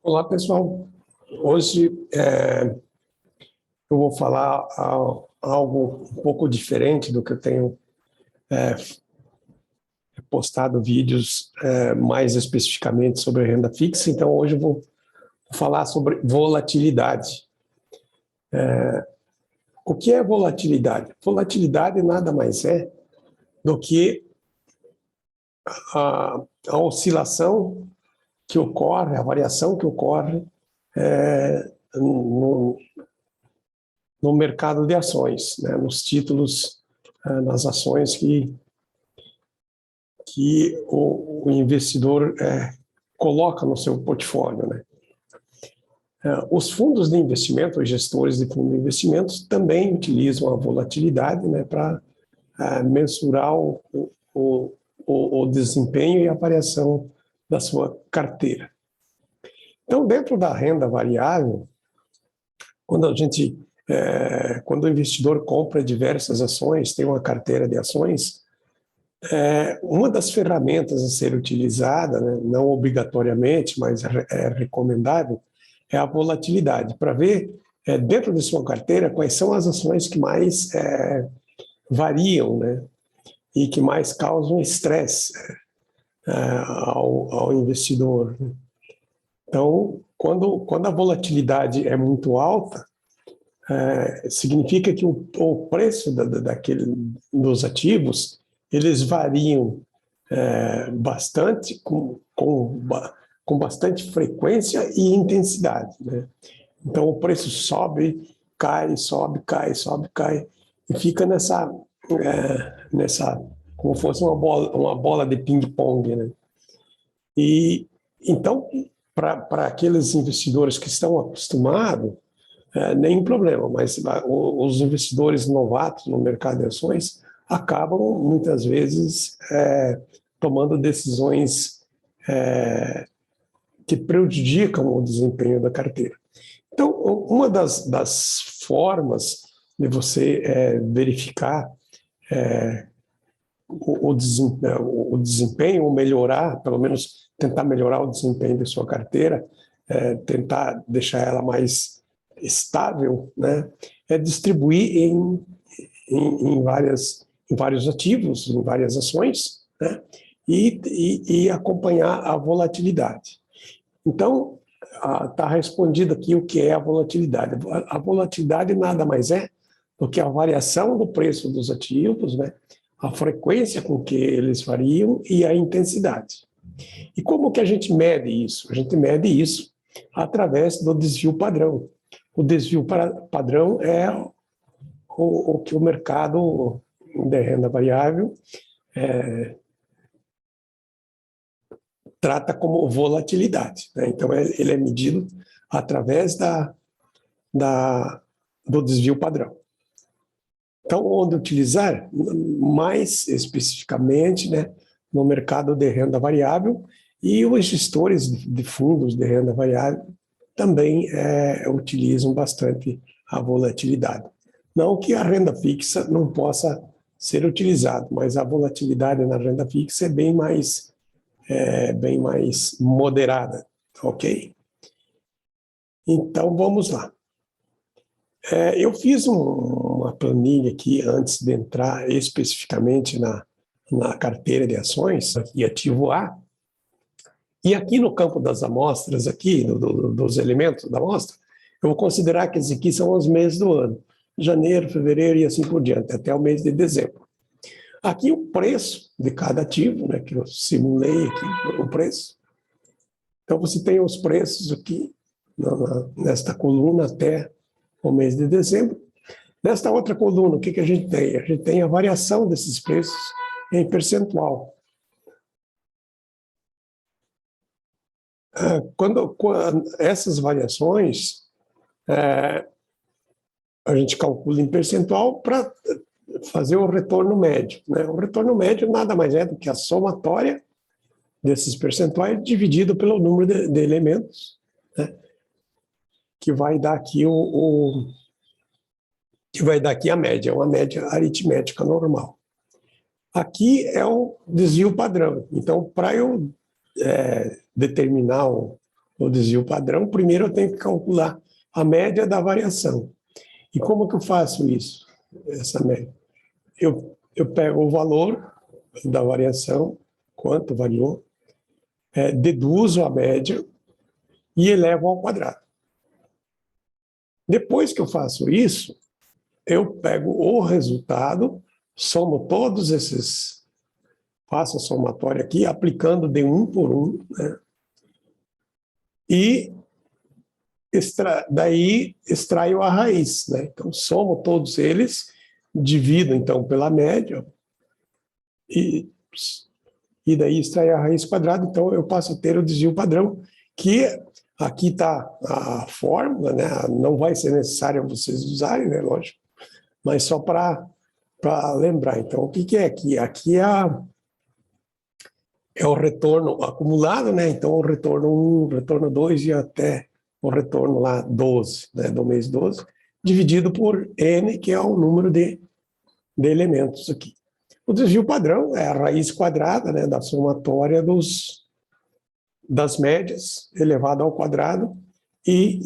Olá, pessoal. Hoje eu vou falar algo um pouco diferente do que eu tenho postado vídeos mais especificamente sobre renda fixa. Então, hoje eu vou falar sobre volatilidade. O que é volatilidade? Volatilidade nada mais é do que a oscilação que ocorre, a variação que ocorre no mercado de ações, né, nos títulos, nas ações que o investidor coloca no seu portfólio, né? Os fundos de investimento, os gestores de fundos de investimentos também utilizam a volatilidade, né, para mensurar o desempenho e a variação da sua carteira. Então, dentro da renda variável, quando o investidor compra diversas ações, tem uma carteira de ações, uma das ferramentas a ser utilizada, né, não obrigatoriamente, mas é recomendável, é a volatilidade, para ver dentro de sua carteira quais são as ações que mais variam, né, e que mais causam estresse ao investidor. Então, quando a volatilidade é muito alta, significa que o preço dos ativos eles variam bastante, com bastante frequência e intensidade, né? Então o preço sobe, cai, sobe, cai, sobe, cai, e fica nessa como fosse uma bola de ping-pong, né? E então, para aqueles investidores que estão acostumados, nenhum problema, mas os investidores novatos no mercado de ações acabam, muitas vezes, tomando decisões que prejudicam o desempenho da carteira. Então, uma das formas de você verificar o desempenho, ou melhorar, pelo menos tentar melhorar o desempenho de sua carteira, tentar deixar ela mais estável, né, é distribuir em vários ativos, em várias ações, né, e acompanhar a volatilidade. Então, está respondido aqui o que é a volatilidade. A volatilidade nada mais é do que a variação do preço dos ativos, né, a frequência com que eles variam e a intensidade. E como que a gente mede isso? A gente mede isso através do desvio padrão. O desvio padrão é o que o mercado de renda variável trata como volatilidade, né? Então, ele é medido através do desvio padrão. Então, onde utilizar? Mais especificamente, né, no mercado de renda variável, e os gestores de fundos de renda variável também utilizam bastante a volatilidade. Não que a renda fixa não possa ser utilizada, mas a volatilidade na renda fixa é bem mais moderada, ok? Então, vamos lá. Eu fiz uma planilha aqui antes de entrar especificamente na carteira de ações e ativo A. E aqui no campo das amostras, aqui, dos elementos da amostra, eu vou considerar que esses aqui são os meses do ano. Janeiro, fevereiro e assim por diante, até o mês de dezembro. Aqui o preço de cada ativo, né, que eu simulei aqui, o preço. Então você tem os preços aqui, nesta coluna até o mês de dezembro. Nesta outra coluna, o que a gente tem? A gente tem a variação desses preços em percentual. Quando essas variações, a gente calcula em percentual para fazer o retorno médio, né? O retorno médio nada mais é do que a somatória desses percentuais dividido pelo número de elementos, né, que vai dar aqui a média, uma média aritmética normal. Aqui é o desvio padrão. Então, para eu determinar o o desvio padrão, primeiro eu tenho que calcular a média da variação. E como que eu faço isso? Essa média. Eu pego o valor da variação, quanto variou, deduzo a média e elevo ao quadrado. Depois que eu faço isso, eu pego o resultado, somo todos esses, faço a somatória aqui, aplicando de um por um, né? E daí extraio a raiz, né? Então, somo todos eles, divido, então, pela média, e daí extraio a raiz quadrada, então eu passo a ter o desvio padrão, que aqui está a fórmula, né? Não vai ser necessário vocês usarem, né? Lógico, mas só para lembrar. Então, o que é aqui? Aqui é o retorno acumulado, né? Então, o retorno 1, retorno 2 e até o retorno lá 12, né? Do mês 12, dividido por N, que é o número de elementos aqui. O desvio padrão é a raiz quadrada, né? Da somatória das médias elevado ao quadrado e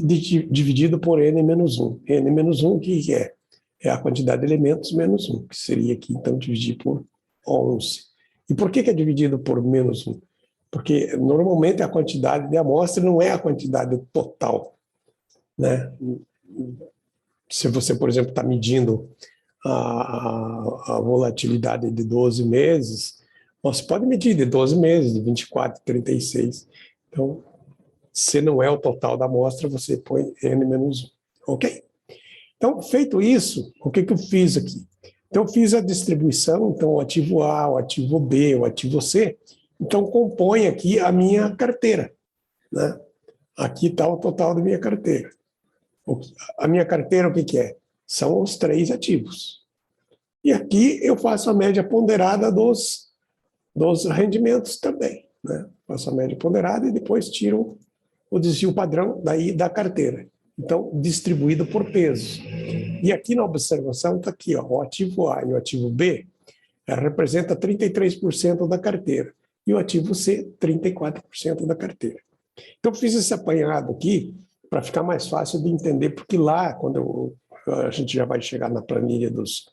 dividido por N menos 1. N menos 1, o que é? É a quantidade de elementos menos 1, que seria aqui, então, dividir por 11. E por que é dividido por menos 1? Porque, normalmente, a quantidade de amostra não é a quantidade total, né? Se você, por exemplo, está medindo a volatilidade de 12 meses, você pode medir de 12 meses, de 24, 36. Então, se não é o total da amostra, você põe N menos 1. Ok? Então, feito isso, o que eu fiz aqui? Então, eu fiz a distribuição, então, o ativo A, o ativo B, o ativo C, então, compõe aqui a minha carteira, né? Aqui está o total da minha carteira. A minha carteira, o que é? São os 3 ativos. E aqui eu faço a média ponderada dos rendimentos também, né? Faço a média ponderada e depois tiro o desvio padrão daí da carteira. Então, distribuído por peso. E aqui na observação está aqui, ó, o ativo A e o ativo B representa 33% da carteira e o ativo C, 34% da carteira. Então, eu fiz esse apanhado aqui para ficar mais fácil de entender, porque lá, quando a gente já vai chegar na planilha dos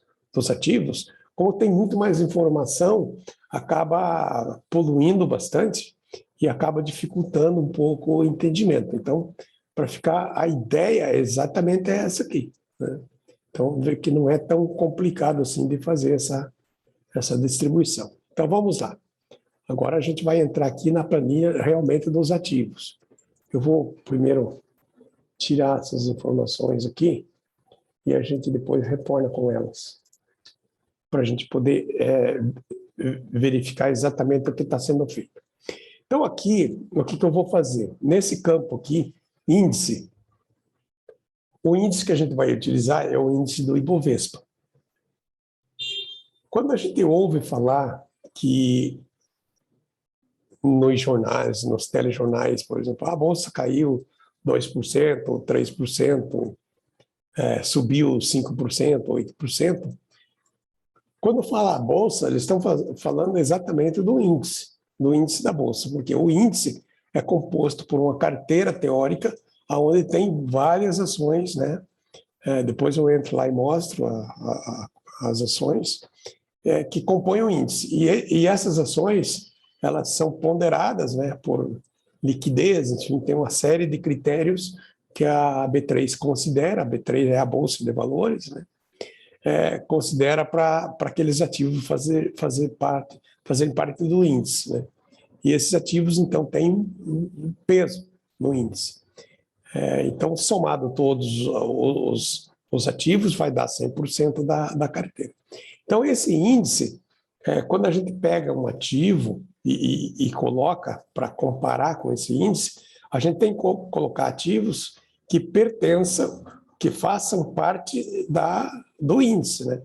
ativos, como tem muito mais informação, acaba poluindo bastante e acaba dificultando um pouco o entendimento. Então, para ficar, a ideia é exatamente essa aqui, né? Então, vê que não é tão complicado assim de fazer essa distribuição. Então, vamos lá. Agora a gente vai entrar aqui na planilha realmente dos ativos. Eu vou primeiro tirar essas informações aqui e a gente depois retorna com elas, para a gente poder verificar exatamente o que está sendo feito. Então, aqui, o que eu vou fazer? Nesse campo aqui, índice, o índice que a gente vai utilizar é o índice do Ibovespa. Quando a gente ouve falar que nos jornais, nos telejornais, por exemplo, a bolsa caiu 2%, 3%, subiu 5%, 8%. Quando fala a bolsa, eles estão falando exatamente do índice da bolsa, porque o índice é composto por uma carteira teórica onde tem várias ações, né? Depois eu entro lá e mostro as ações que compõem o índice. E essas ações, elas são ponderadas, né, por liquidez, enfim, tem uma série de critérios que a B3 considera, a B3 é a Bolsa de Valores, né, considera para aqueles ativos fazerem parte do índice, né. E esses ativos, então, têm um peso no índice. Então, somado todos os ativos, vai dar 100% da carteira. Então, esse índice, quando a gente pega um ativo e coloca para comparar com esse índice, a gente tem que colocar ativos que pertençam, que façam parte do índice, né?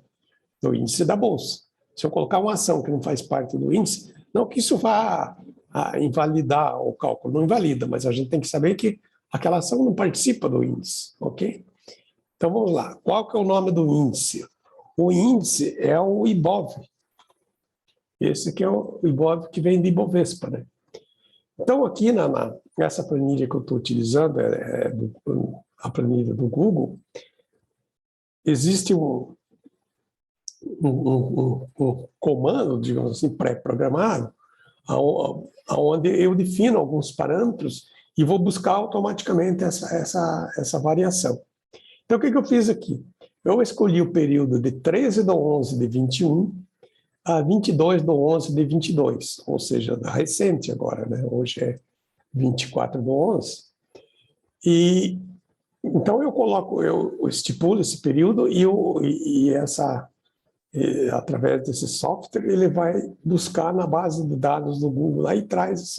Do índice da Bolsa. Se eu colocar uma ação que não faz parte do índice, não que isso vá invalidar o cálculo, não invalida, mas a gente tem que saber que aquela ação não participa do índice, ok? Então, vamos lá. Qual que é o nome do índice? O índice é o IBOV. Esse que é o IBOV que vem de Ibovespa, né? Então, aqui essa planilha que eu estou utilizando, a planilha do Google, existe um comando, digamos assim, pré-programado, onde eu defino alguns parâmetros e vou buscar automaticamente essa variação. Então, o que eu fiz aqui? Eu escolhi o período de 13/11 de 21 a 22/11 de 22, ou seja, recente agora, né? Hoje é 24/11. E então eu estipulo esse período através desse software, ele vai buscar na base de dados do Google lá e traz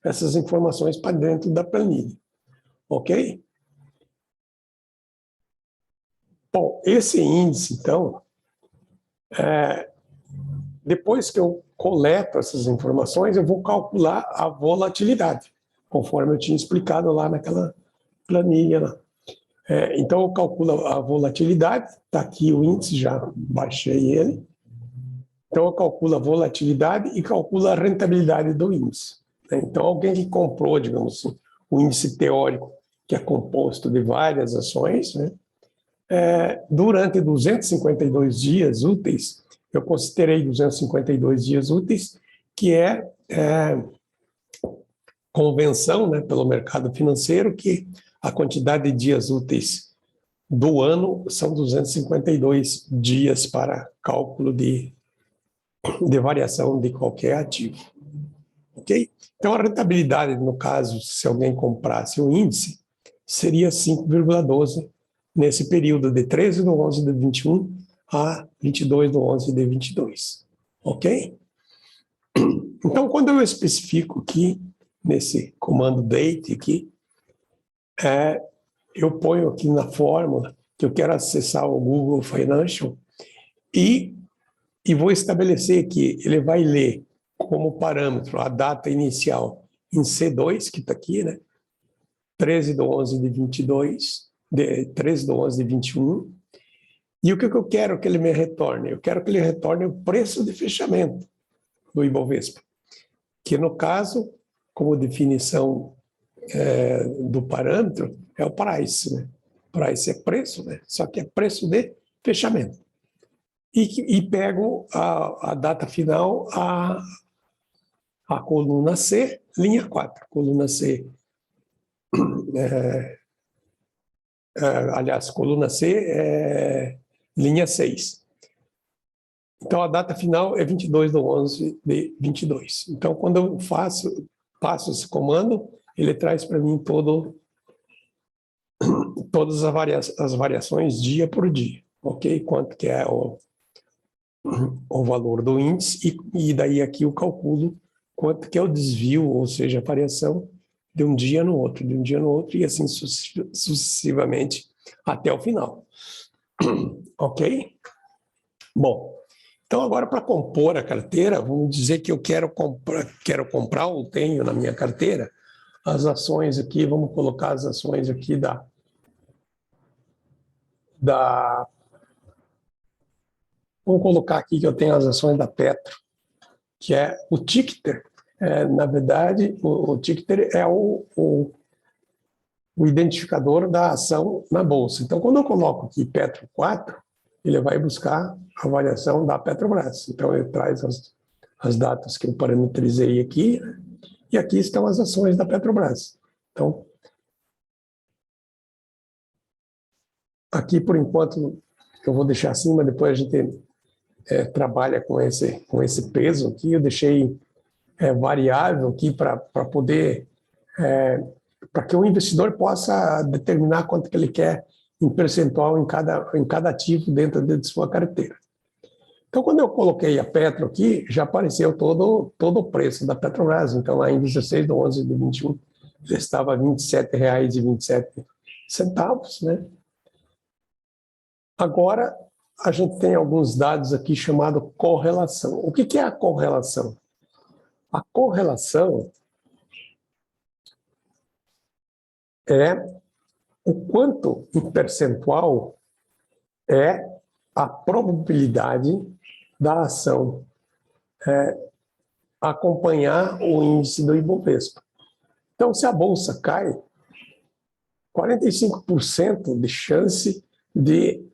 essas informações para dentro da planilha. Ok? Bom, esse índice, então, depois que eu coleto essas informações, eu vou calcular a volatilidade, conforme eu tinha explicado lá naquela planilha lá. Então, eu calculo a volatilidade, está aqui o índice, já baixei ele. Então, eu calculo a volatilidade e calculo a rentabilidade do índice. Então, alguém que comprou, digamos assim, o índice teórico, que é composto de várias ações, né? Durante 252 dias úteis, eu considerei 252 dias úteis, que é convenção, né, pelo mercado financeiro, que a quantidade de dias úteis do ano são 252 dias para cálculo de variação de qualquer ativo. Ok? Então, a rentabilidade, no caso, se alguém comprasse o índice, seria 5,12 nesse período de 13/11 de 21 a 22/11 de 22. Ok? Então, quando eu especifico aqui, nesse comando date aqui, eu ponho aqui na fórmula que eu quero acessar o Google Financial e vou estabelecer que ele vai ler como parâmetro a data inicial em C2, que está aqui, né? 13/11 de 22, 13/11 de 21. E o que eu quero que ele me retorne? Eu quero que ele retorne o preço de fechamento do Ibovespa, que no caso, como definição do parâmetro, é o price, né? Price é preço, né? Só que é preço de fechamento. E pego a data final, a coluna C, linha 4. Coluna C, aliás, coluna C, linha 6. Então, a data final é 22/11 de 22. Então, quando eu passo esse comando, ele traz para mim todas as variações dia por dia, ok? Quanto que é o valor do índice e daí aqui eu calculo quanto que é o desvio, ou seja, a variação de um dia no outro, de um dia no outro e assim sucessivamente até o final. Ok? Bom, então agora para compor a carteira, vamos dizer que eu quero comprar ou tenho na minha carteira as ações aqui, vamos colocar as ações aqui vamos colocar aqui que eu tenho as ações da Petro, que é o ticker. Na verdade, o ticker é o identificador da ação na bolsa. Então, quando eu coloco aqui Petro 4, ele vai buscar a variação da Petrobras. Então, ele traz as datas que eu parametrizei aqui, e aqui estão as ações da Petrobras. Então, aqui, por enquanto, eu vou deixar assim, mas depois a gente trabalha com esse peso aqui. Eu deixei variável aqui para poder... para que o investidor possa determinar quanto que ele quer em percentual em cada ativo dentro de sua carteira. Então, quando eu coloquei a Petro aqui, já apareceu todo o preço da Petrobras. Então, lá em 16/11 de 21, já estava R$ 27,27, né? Agora, a gente tem alguns dados aqui chamado correlação. O que é a correlação? A correlação é o quanto em percentual é a probabilidade da ação acompanhar o índice do Ibovespa. Então, se a bolsa cai, 45% de chance de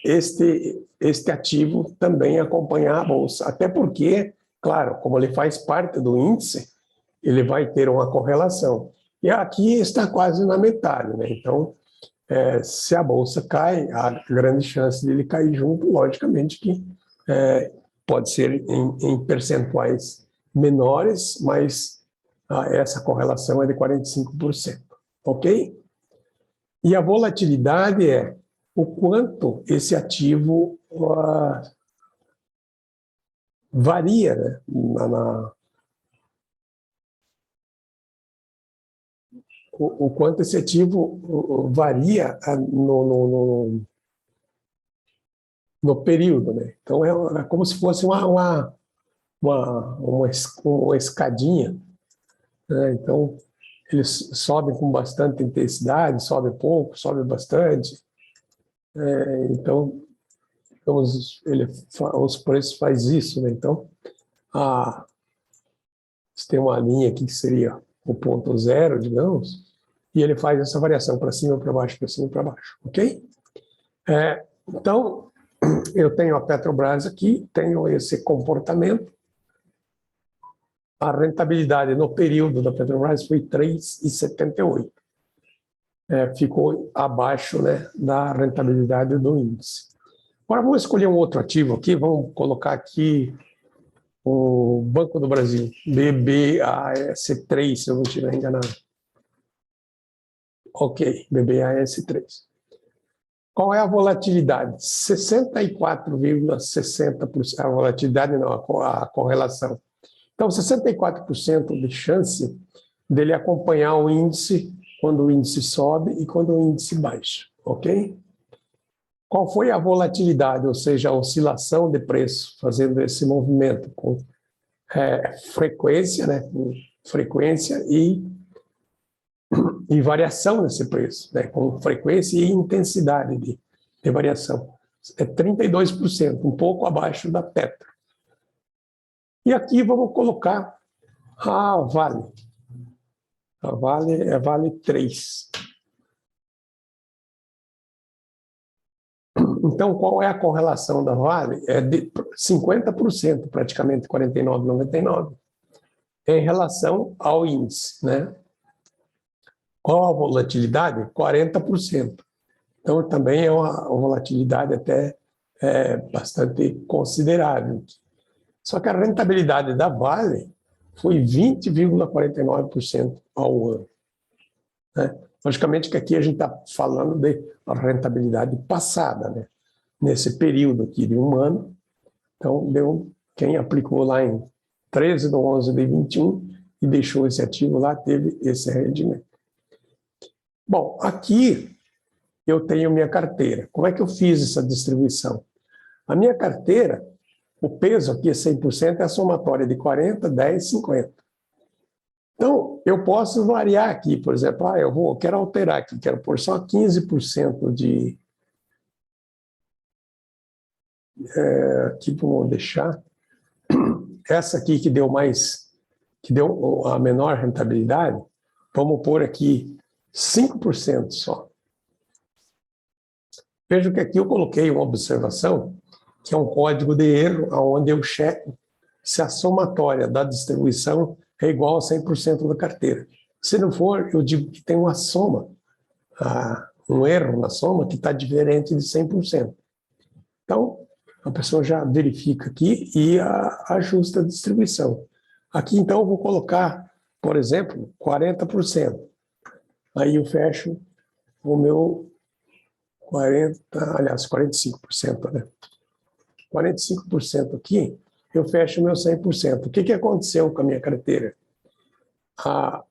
este ativo também acompanhar a bolsa. Até porque, claro, como ele faz parte do índice, ele vai ter uma correlação. E aqui está quase na metade, né? Então, se a bolsa cai, há grande chance dele cair junto, logicamente que pode ser em percentuais menores, mas essa correlação é de 45%, ok? E a volatilidade é o quanto esse ativo varia, né? O quanto esse ativo varia no período, né? Então, é como se fosse uma escadinha, né? Então, eles sobem com bastante intensidade, sobe pouco, sobe bastante. Então, os preços faz isso, né? Então, você tem uma linha aqui que seria o ponto zero, digamos, e ele faz essa variação para cima, para baixo, para cima, para baixo, ok? Então, eu tenho a Petrobras aqui, tenho esse comportamento. A rentabilidade no período da Petrobras foi 3,78. Ficou abaixo, né, da rentabilidade do índice. Agora vamos escolher um outro ativo aqui, vamos colocar aqui o Banco do Brasil, BBAS3, se eu não estiver enganado. Ok, BBAS3. Qual é a volatilidade? 64,60%. A volatilidade não, a correlação. Então, 64% de chance dele acompanhar o índice quando o índice sobe e quando o índice baixa, ok? Qual foi a volatilidade, ou seja, a oscilação de preço, fazendo esse movimento com frequência, né? Com frequência e variação nesse preço, né? Com frequência e intensidade de variação. É 32%, um pouco abaixo da Petro. E aqui vamos colocar a Vale. A Vale é Vale 3. Então, qual é a correlação da Vale? É de 50%, praticamente 49,99, em relação ao índice, né? Qual a volatilidade? 40%. Então, também é uma volatilidade até bastante considerável. Só que a rentabilidade da Vale foi 20,49% ao ano, né? Logicamente que aqui a gente está falando de rentabilidade passada, né? Nesse período aqui de um ano. Então, quem aplicou lá em 13/11/21 e deixou esse ativo lá, teve esse rendimento. Bom, aqui eu tenho minha carteira. Como é que eu fiz essa distribuição? A minha carteira, o peso aqui é 100%, é a somatória de 40, 10, 50. Então, eu posso variar aqui, por exemplo, quero alterar aqui, quero pôr só 15% de... aqui vou deixar. Essa aqui que deu a menor rentabilidade, vamos pôr aqui 5% só. Veja que aqui eu coloquei uma observação, que é um código de erro, onde eu checo se a somatória da distribuição é igual a 100% da carteira. Se não for, eu digo que tem uma soma, um erro na soma que está diferente de 100%. Então, a pessoa já verifica aqui e ajusta a distribuição. Aqui, então, eu vou colocar, por exemplo, 40%. Aí eu fecho o meu 45%, né? 45% aqui, eu fecho o meu 100%. O que aconteceu com a minha carteira? A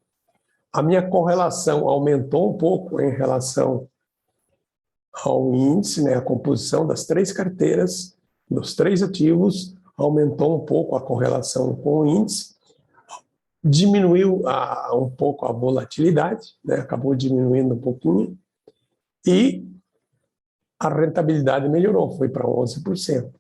minha correlação aumentou um pouco em relação ao índice, né? A composição das 3 carteiras, dos 3 ativos, aumentou um pouco a correlação com o índice, diminuiu um pouco a volatilidade, né? Acabou diminuindo um pouquinho, e a rentabilidade melhorou, foi para 11%.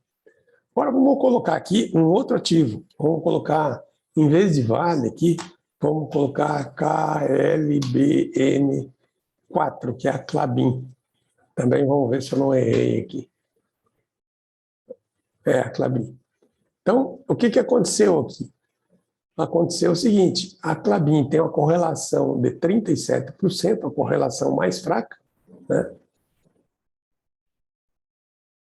Agora vamos colocar aqui um outro ativo. Vamos colocar, em vez de Vale aqui, Vamos colocar KLBN4, que é a Klabin. Também vamos ver se eu não errei aqui. É a Klabin. Então, o que aconteceu aqui? Aconteceu o seguinte, a Klabin tem uma correlação de 37%, a correlação mais fraca, né?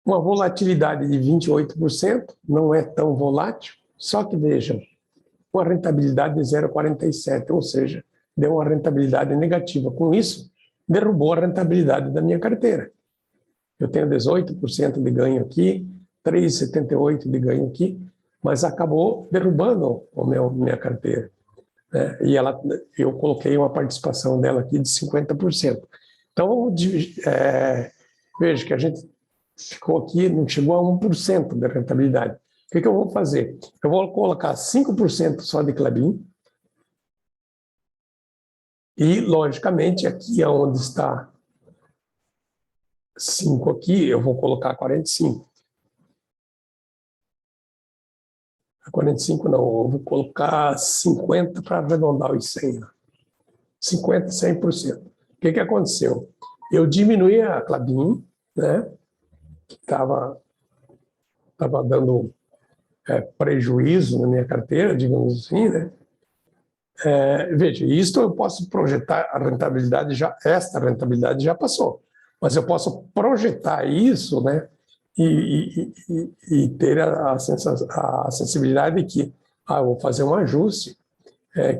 Uma volatilidade de 28%, não é tão volátil, só que, vejam, uma rentabilidade de 0,47, ou seja, deu uma rentabilidade negativa. Com isso, derrubou a rentabilidade da minha carteira. Eu tenho 18% de ganho aqui, 3,78% de ganho aqui, mas acabou derrubando minha carteira. Né? E eu coloquei uma participação dela aqui de 50%. Então, veja que a gente ficou aqui, não chegou a 1% de rentabilidade. O que eu vou fazer? Eu vou colocar 5% só de Klabin e, logicamente, aqui onde está 5 aqui, eu vou colocar 45. 45 não, eu vou colocar 50 para arredondar os 100. 50, 100%. O que aconteceu? Eu diminuí a Klabin, né, que estava dando prejuízo na minha carteira, digamos assim, né? Veja, isso eu posso projetar a rentabilidade, esta rentabilidade já passou, mas eu posso projetar isso, né, e ter a sensibilidade de que eu vou fazer um ajuste,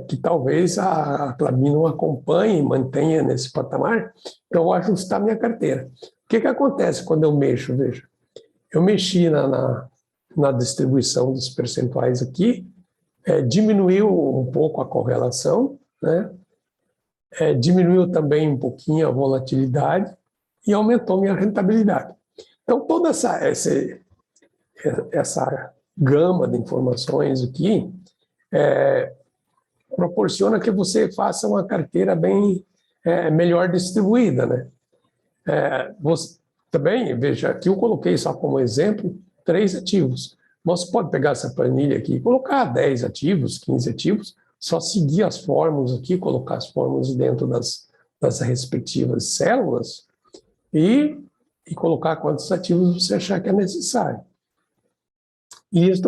que talvez a Klabin não acompanhe, mantenha nesse patamar, então eu vou ajustar minha carteira. O que acontece quando eu mexo? Veja, eu mexi na distribuição dos percentuais aqui, diminuiu um pouco a correlação, né? Diminuiu também um pouquinho a volatilidade e aumentou minha rentabilidade. Então, toda essa gama de informações aqui proporciona que você faça uma carteira bem melhor distribuída, né? Também, veja, aqui eu coloquei só como exemplo 3 ativos. Você pode pegar essa planilha aqui e colocar 10 ativos, 15 ativos, só seguir as fórmulas aqui, colocar as fórmulas dentro das respectivas células e colocar quantos ativos você achar que é necessário. E isso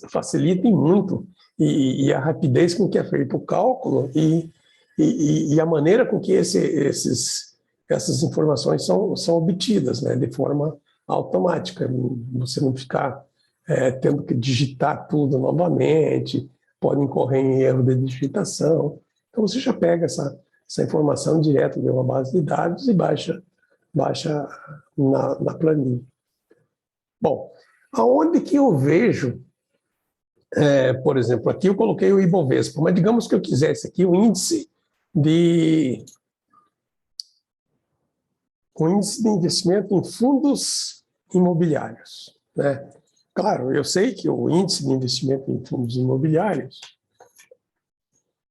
facilita muito e a rapidez com que é feito o cálculo e a maneira com que essas informações são obtidas, né, de forma automática. Você não ficar tendo que digitar tudo novamente, pode incorrer em erro de digitação. Então, você já pega essa informação direto de uma base de dados e baixa na planilha. Bom, aonde que eu vejo, por exemplo, aqui eu coloquei o Ibovespa, mas digamos que eu quisesse aqui o índice de investimento em fundos imobiliários, né? Claro, eu sei que o índice de investimento em fundos imobiliários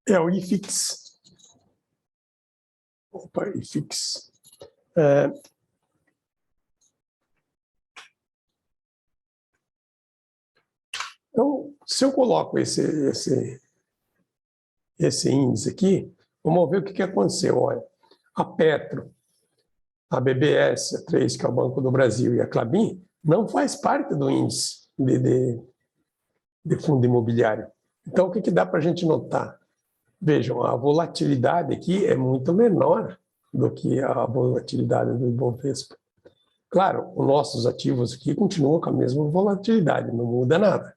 é o IFIX. Opa, IFIX. Então, se eu coloco esse índice aqui, vamos ver o que aconteceu. Olha, a Petro, a BBS, a 3, que é o Banco do Brasil, e a Klabin, não faz parte do índice de fundo imobiliário. Então, o que dá para a gente notar? Vejam, a volatilidade aqui é muito menor do que a volatilidade do Ibovespa. Claro, os nossos ativos aqui continuam com a mesma volatilidade, não muda nada.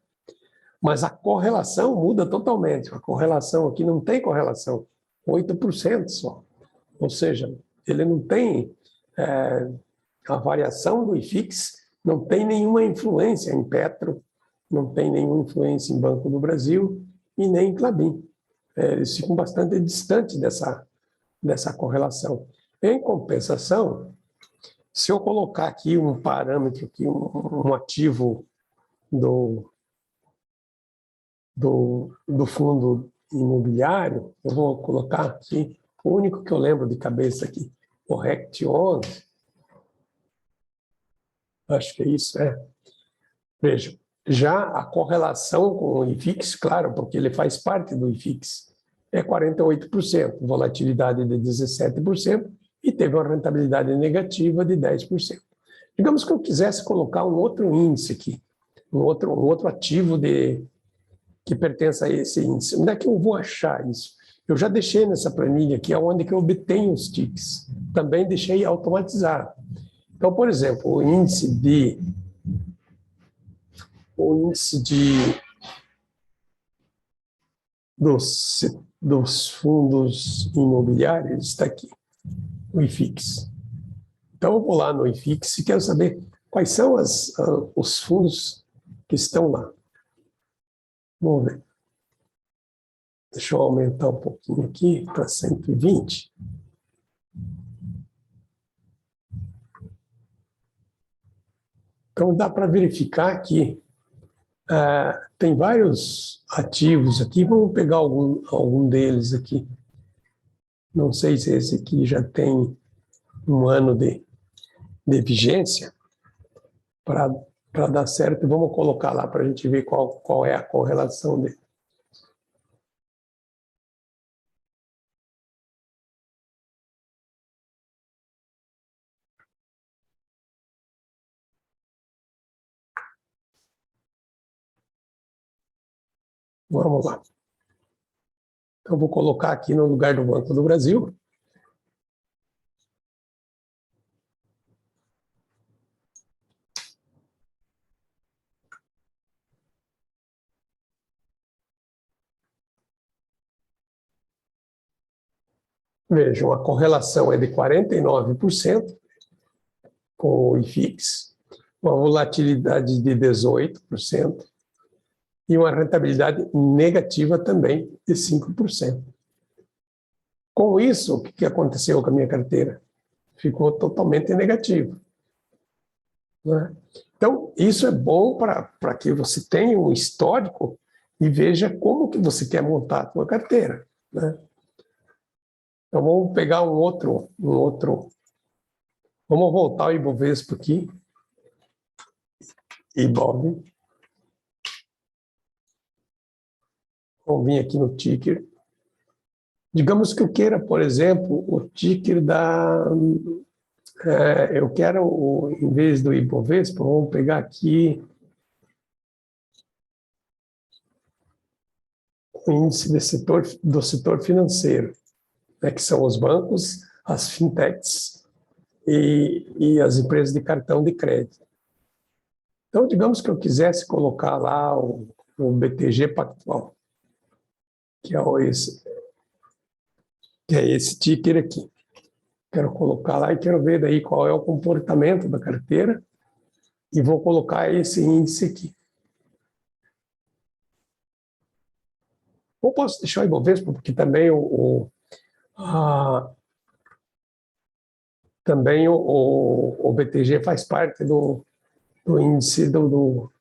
Mas a correlação muda totalmente. A correlação aqui não tem correlação, 8% só. Ou seja, ele não tem a variação do IFIX, não tem nenhuma influência em Petro, não tem nenhuma influência em Banco do Brasil e nem em Klabin. Eles ficam bastante distantes dessa correlação. Em compensação, se eu colocar aqui um parâmetro, aqui, um ativo do fundo imobiliário, eu vou colocar aqui, o único que eu lembro de cabeça aqui, o RECT11, acho que é isso, Veja, já a correlação com o IFIX, claro, porque ele faz parte do IFIX, é 48%, volatilidade de 17% e teve uma rentabilidade negativa de 10%. Digamos que eu quisesse colocar um outro índice aqui, um outro ativo que pertence a esse índice. Onde é que eu vou achar isso? Eu já deixei nessa planilha aqui, onde que eu obtenho os ticks. Também deixei automatizado. Então, por exemplo, o índice dos fundos imobiliários está aqui, o IFIX. Então, eu vou lá no IFIX e quero saber quais são os fundos que estão lá. Vamos ver. Deixa eu aumentar um pouquinho aqui para 120. Então, dá para verificar que tem vários ativos aqui. Vamos pegar algum deles aqui. Não sei se esse aqui já tem um ano de vigência. Para dar certo, vamos colocar lá para a gente ver qual é a correlação dele. Vamos lá. Então, vou colocar aqui no lugar do Banco do Brasil. Vejam, a correlação é de 49% com o IFIX, uma volatilidade de 18% e uma rentabilidade negativa também de 5%. Com isso, o que aconteceu com a minha carteira? Ficou totalmente negativo, né? Então, isso é bom para que você tenha um histórico e veja como que você quer montar a sua carteira, né? Então, vamos pegar um outro. Vamos voltar ao Ibovespa aqui. Ibov. Vamos vir aqui no ticker. Digamos que eu queira, por exemplo, o ticker eu quero, em vez do Ibovespa, vamos pegar aqui o índice do setor financeiro, né, que são os bancos, as fintechs e as empresas de cartão de crédito. Então, digamos que eu quisesse colocar lá o BTG Pactual, que é esse ticker aqui. Quero colocar lá e quero ver daí qual é o comportamento da carteira e vou colocar esse índice aqui. Ou posso deixar o Ibovespa, porque também o BTG faz parte do índice do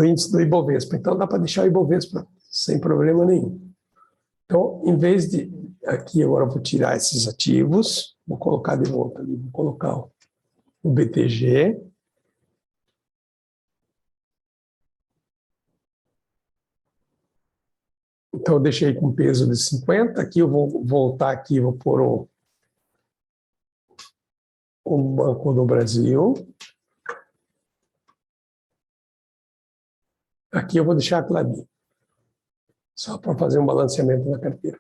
índice do Ibovespa. Então, dá para deixar o Ibovespa sem problema nenhum. Então, em vez de... Aqui, agora eu vou tirar esses ativos, vou colocar de volta ali, vou colocar o BTG. Então, eu deixei com peso de 50. Aqui eu vou voltar aqui, vou pôr o Banco do Brasil. Aqui eu vou deixar a Clabin, só para fazer um balanceamento da carteira.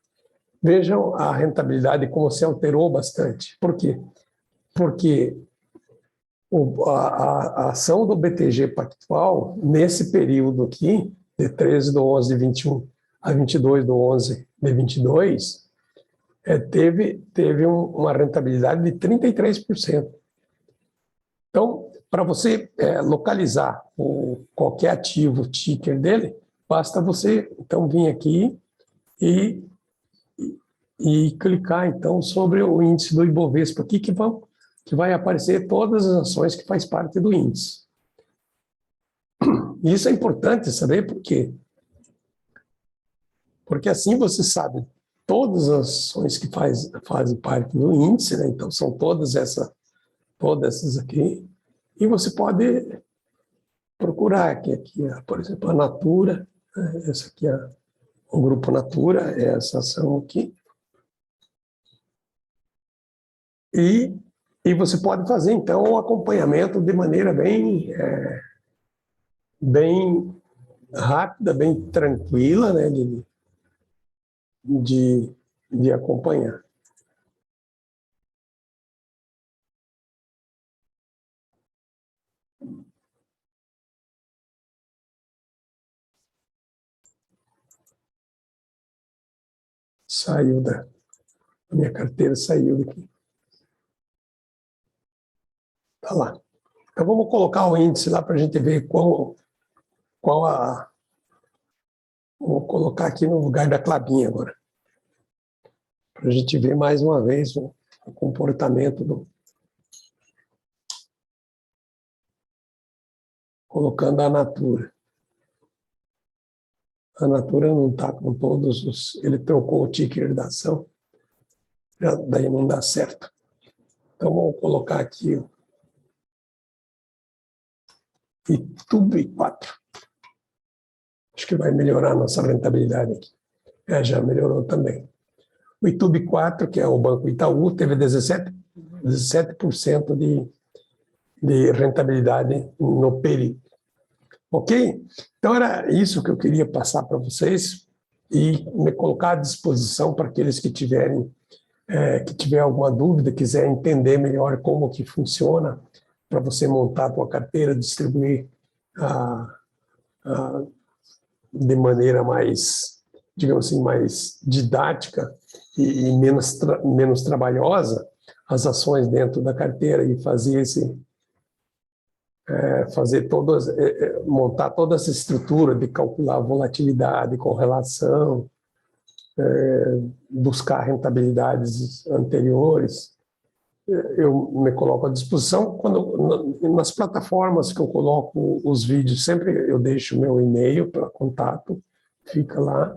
Vejam a rentabilidade como se alterou bastante. Por quê? Porque a ação do BTG Pactual, nesse período aqui, de 13 de 11 de 21 a 22 de 11 de 22, teve uma rentabilidade de 33%. Então, para você localizar qualquer ativo, ticker dele, basta você, então, vir aqui e clicar, então, sobre o índice do Ibovespa aqui, que vai aparecer todas as ações que faz parte do índice. E isso é importante saber por quê? Porque assim você sabe todas as ações que fazem parte do índice, né? Então, são todas essas aqui, e você pode procurar aqui, por exemplo, a Natura, essa aqui é o Grupo Natura, é essa ação aqui. E você pode fazer, então, o acompanhamento de maneira bem rápida, bem tranquila, né, de acompanhar. Saiu da minha carteira, saiu daqui. Tá lá. Então, vamos colocar o índice lá para a gente ver qual a... Vou colocar aqui no lugar da Clabinha agora, para a gente ver mais uma vez o comportamento do... Colocando a Natura. A Natura não está com todos os... Ele trocou o ticker da ação, daí não dá certo. Então, vamos colocar aqui o Itubi 4. Acho que vai melhorar a nossa rentabilidade aqui. Já melhorou também. O Itubi 4, que é o Banco Itaú, teve 17% de rentabilidade no período. Ok? Então, era isso que eu queria passar para vocês e me colocar à disposição para aqueles que tiver alguma dúvida, quiser entender melhor como que funciona, para você montar a tua carteira, distribuir de maneira mais, digamos assim, mais didática e menos trabalhosa as ações dentro da carteira e fazer montar toda essa estrutura de calcular volatilidade, correlação, buscar rentabilidades anteriores. Eu me coloco à disposição. Nas plataformas que eu coloco os vídeos, sempre eu deixo meu e-mail para contato, fica lá.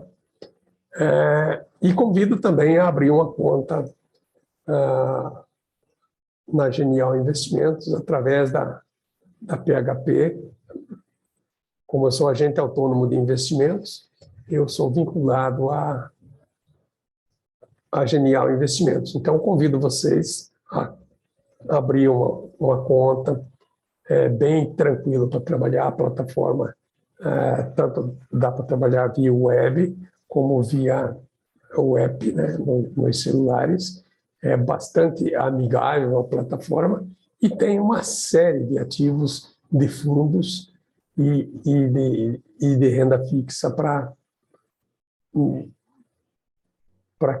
E convido também a abrir uma conta na Genial Investimentos, através da PHP. Como eu sou agente autônomo de investimentos, eu sou vinculado à Genial Investimentos. Então, convido vocês a abrir uma conta bem tranquilo para trabalhar. A plataforma tanto dá para trabalhar via web como via o app, né, nos celulares. É bastante amigável a plataforma e tem uma série de ativos, de fundos e de renda fixa para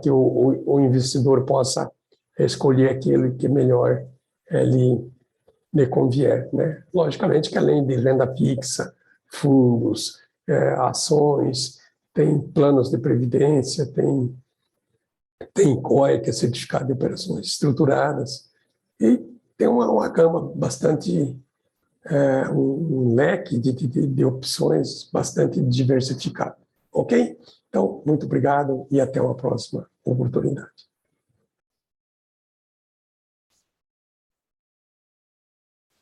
que o investidor possa escolher aquele que melhor lhe convier, né? Logicamente que além de renda fixa, fundos, ações, tem planos de previdência, tem COE, que é Certificado de Operações Estruturadas, e tem uma gama bastante, um leque de opções bastante diversificado. Ok? Então, muito obrigado e até uma próxima oportunidade.